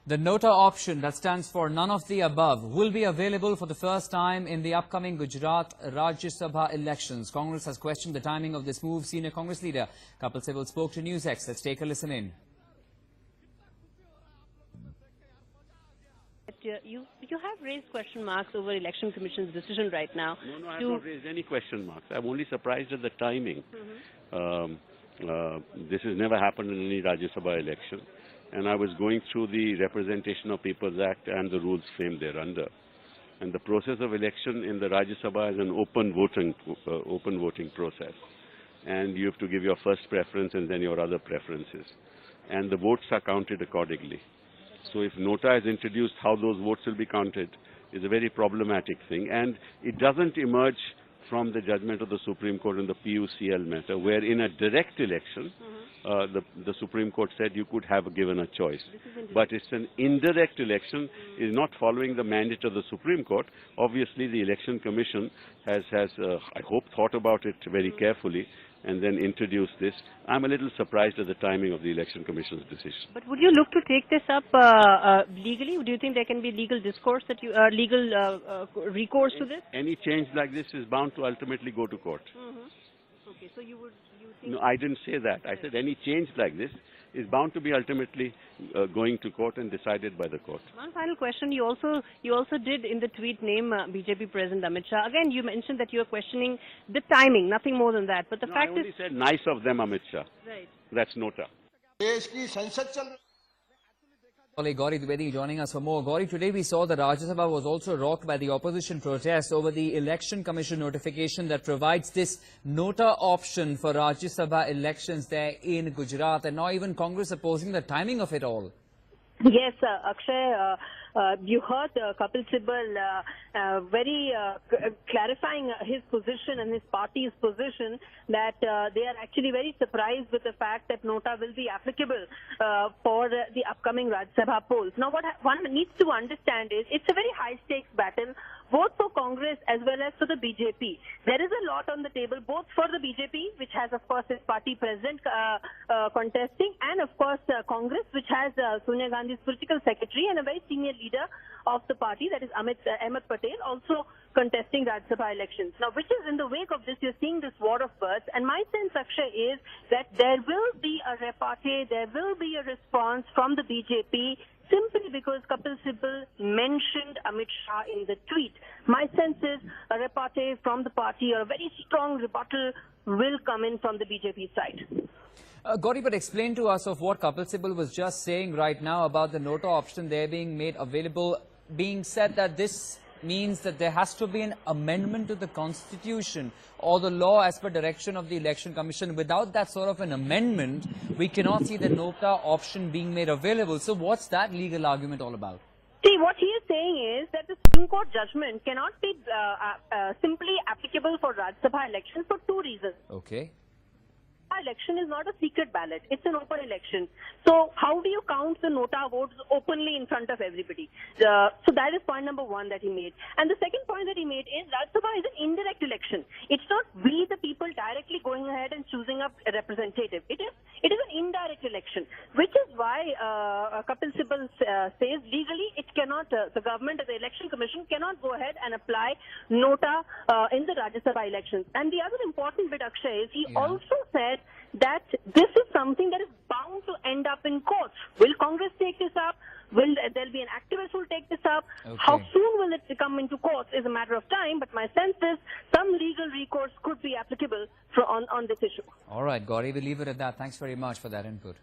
The NOTA option, that stands for none of the above, will be available for the first time in the upcoming Gujarat Rajya Sabha elections. Congress has questioned the timing of this move. Senior Congress leader Kapil Sibal spoke to NewsX. Let's take a listen in. You have raised question marks over Election Commission's decision right now. No, I have not raised any question marks. I'm only surprised at the timing. This has never happened in any Rajya Sabha election. And I was going through the Representation of People's Act and the rules framed thereunder. And the process of election in the Rajya Sabha is an open voting process. And you have to give your first preference and then your other preferences. And the votes are counted accordingly. So if NOTA is introduced, how those votes will be counted is a very problematic thing. And it doesn't emerge from the judgment of the Supreme Court in the PUCL matter, where in a direct election, the Supreme Court said you could have given a choice. But it's an indirect election, is not following the mandate of the Supreme Court. Obviously, the Election Commission has I hope, thought about it very carefully and then introduced this. I'm a little surprised at the timing of the Election Commission's decision. But would you look to take this up legally? Do you think there can be legal discourse that recourse to this? Any change like this is bound to ultimately go to court. Okay, so you think... No, I didn't say that. I said any change like this is bound to be ultimately going to court and decided by the court. One final question. You also did in the tweet name BJP President Amit Shah. Again, you mentioned that you are questioning the timing, nothing more than that. But the fact I only said nice of them, Amit Shah. Right. That's NOTA. Gauri Dwivedi joining us for more. Gauri, today we saw that Rajya Sabha was also rocked by the opposition protests over the Election Commission notification that provides this NOTA option for Rajya Sabha elections there in Gujarat, and now even Congress opposing the timing of it all. Yes, Akshay, you heard Kapil Sibal very clarifying his position and his party's position that they are actually very surprised with the fact that NOTA will be applicable for the upcoming Rajya Sabha polls. Now, what one needs to understand is it's a very high-stakes battle, both for Congress as well as for the BJP. There is a lot on the table, both for the BJP, which has, of course, its party president contesting, and, of course, Congress, which has Sonia Gandhi's political secretary and a very senior leader of the party, that is Ahmed Patel, also contesting Rajya Sabha elections. Now, which is in the wake of this, you're seeing this war of words, and my sense, Akshay, is that there will be a repartee, there will be a response from the BJP, simply because Kapil Sibal mentioned Amit Shah in the tweet. My sense is a repartee from the party or a very strong rebuttal will come in from the BJP side. Gauri, but explain to us of what Kapil Sibal was just saying right now about the NOTA option there being made available, being said that this means that there has to be an amendment to the Constitution or the law as per direction of the Election Commission. Without that sort of an amendment, we cannot see the NOTA option being made available. So what's that legal argument all about? See, what he is saying is that the Supreme Court judgment cannot be simply applicable for Rajya Sabha elections for two reasons. Okay. Election is not a secret ballot. It's an open election. So how do you count the NOTA votes openly in front of everybody? So that is point number one that he made. And the second point that he made is Rajya Sabha is an indirect election. It's not we, the people, directly going ahead and choosing up a representative. It is an indirect election, which is why Kapil Sibal says legally it cannot, the government, the Election Commission cannot go ahead and apply NOTA in the Rajya Sabha elections. And the other important bit, Akshay, is he also said that this is something that is bound to end up in courts. Will Congress take this up? Will there be an activist who will take this up? Okay. How soon will it come into courts is a matter of time, but my sense is some legal recourse could be applicable on this issue. All right, Gauri, we'll leave it at that. Thanks very much for that input.